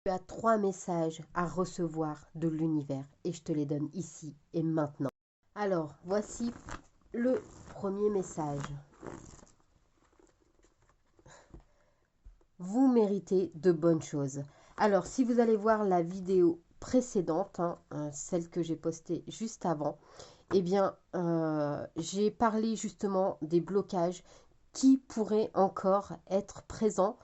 Tu as 3 messages à recevoir de l'univers et je te les donne ici et maintenant. Alors, voici le premier message. Vous méritez de bonnes choses. Alors, si vous allez voir la vidéo précédente, celle que j'ai postée juste avant, eh bien, j'ai parlé justement des blocages qui pourraient encore être présents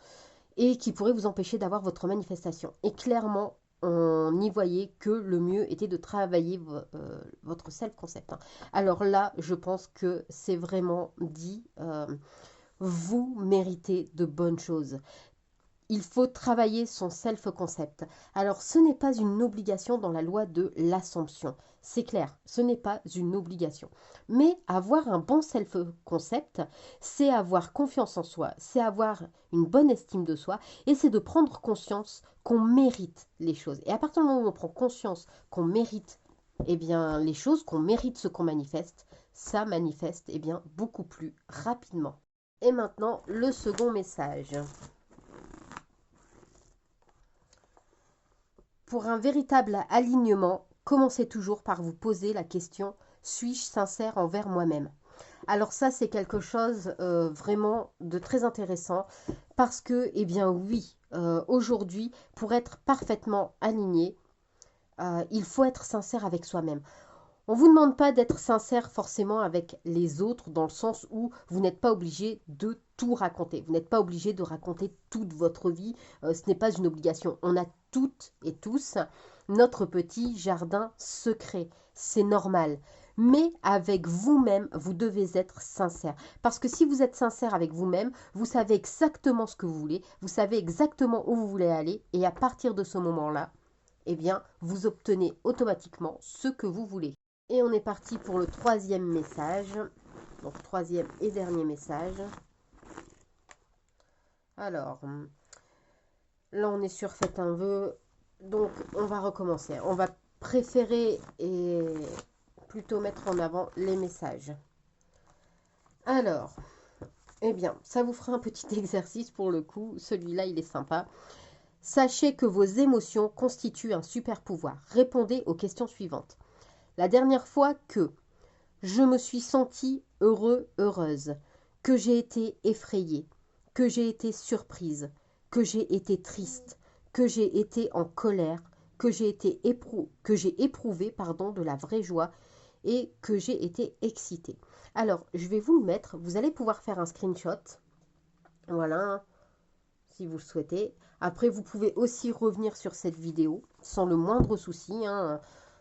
et qui pourraient vous empêcher d'avoir votre manifestation. Et clairement, on y voyait que le mieux était de travailler votre self-concept. Alors là, je pense que c'est vraiment dit, vous méritez de bonnes choses. Il faut travailler son self-concept. Alors, ce n'est pas une obligation dans la loi de l'Assomption. C'est clair, ce n'est pas une obligation. Mais avoir un bon self-concept, c'est avoir confiance en soi, c'est avoir une bonne estime de soi et c'est de prendre conscience qu'on mérite les choses. Et à partir du moment où on prend conscience qu'on mérite eh bien, les choses, qu'on mérite ce qu'on manifeste, ça manifeste eh bien, beaucoup plus rapidement. Et maintenant, le second message. Pour un véritable alignement, commencez toujours par vous poser la question « Suis-je sincère envers moi-même » Alors ça, c'est quelque chose vraiment de très intéressant parce que, eh bien oui, aujourd'hui, pour être parfaitement aligné, il faut être sincère avec soi-même. On ne vous demande pas d'être sincère forcément avec les autres dans le sens où vous n'êtes pas obligé de tout raconter. Vous n'êtes pas obligé de raconter toute votre vie. Ce n'est pas une obligation. On a toutes et tous notre petit jardin secret. C'est normal. Mais avec vous-même, vous devez être sincère. Parce que si vous êtes sincère avec vous-même, vous savez exactement ce que vous voulez, vous savez exactement où vous voulez aller. Et à partir de ce moment-là, eh bien, vous obtenez automatiquement ce que vous voulez. Et on est parti pour le troisième message. Donc, troisième et dernier message. Alors, là, on est sur faites un vœu. Donc, on va recommencer. On va préférer et plutôt mettre en avant les messages. Alors, eh bien, ça vous fera un petit exercice pour le coup. Celui-là, il est sympa. Sachez que vos émotions constituent un super pouvoir. Répondez aux questions suivantes. La dernière fois que je me suis sentie heureux, heureuse, que j'ai été effrayée, que j'ai été surprise, que j'ai été triste, que j'ai été en colère, que j'ai éprouvé de la vraie joie et que j'ai été excitée. Alors, je vais vous le mettre. Vous allez pouvoir faire un screenshot. Voilà, si vous le souhaitez. Après, vous pouvez aussi revenir sur cette vidéo sans le moindre souci.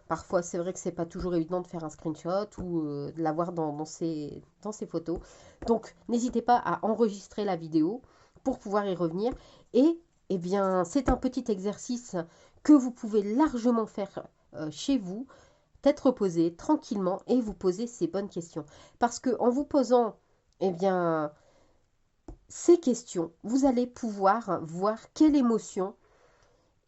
Parfois, c'est vrai que c'est pas toujours évident de faire un screenshot ou de l'avoir dans ses photos. Donc, n'hésitez pas à enregistrer la vidéo pour pouvoir y revenir. Et, eh bien, c'est un petit exercice que vous pouvez largement faire chez vous, tête reposée, tranquillement, et vous poser ces bonnes questions. Parce que en vous posant, eh bien, ces questions, vous allez pouvoir voir quelle émotion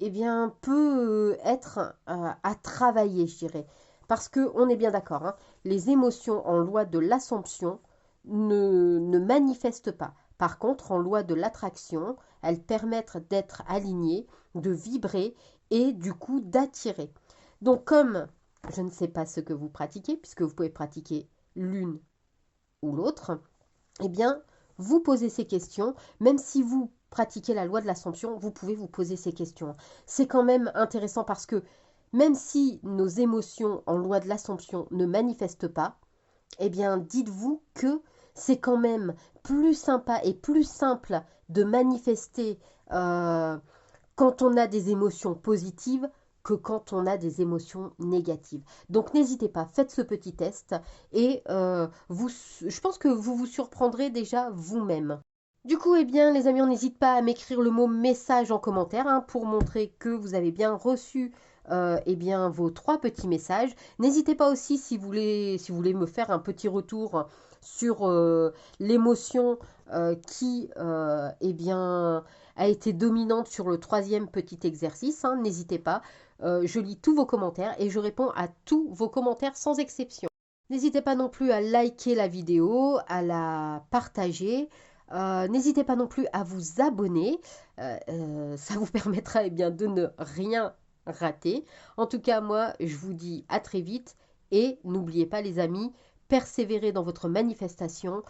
eh bien, peut être à travailler, je dirais. Parce qu'on est bien d'accord, les émotions en loi de l'Assomption ne manifestent pas. Par contre, en loi de l'attraction, elles permettent d'être alignées, de vibrer et du coup d'attirer. Donc comme je ne sais pas ce que vous pratiquez, puisque vous pouvez pratiquer l'une ou l'autre, eh bien, vous posez ces questions, même si vous pratiquez la loi de l'Assomption, vous pouvez vous poser ces questions. C'est quand même intéressant parce que même si nos émotions en loi de l'Assomption ne manifestent pas, eh bien, dites-vous que c'est quand même plus sympa et plus simple de manifester quand on a des émotions positives que quand on a des émotions négatives. Donc n'hésitez pas, faites ce petit test et je pense que vous vous surprendrez déjà vous-même. Du coup, eh bien, les amis, on n'hésite pas à m'écrire le mot message en commentaire pour montrer que vous avez bien reçu eh bien, vos 3 petits messages. N'hésitez pas aussi si vous voulez me faire un petit retour sur l'émotion qui eh bien, a été dominante sur le troisième petit exercice. N'hésitez pas, je lis tous vos commentaires et je réponds à tous vos commentaires sans exception. N'hésitez pas non plus à liker la vidéo, à la partager, N'hésitez pas non plus à vous abonner. Ça vous permettra eh bien, de ne rien rater. En tout cas, moi, je vous dis à très vite. Et n'oubliez pas, les amis, persévérez dans votre manifestation.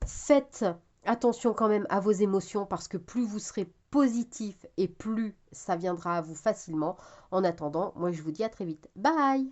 Faites attention quand même à vos émotions parce que plus vous serez positif et plus ça viendra à vous facilement. En attendant, moi, je vous dis à très vite. Bye!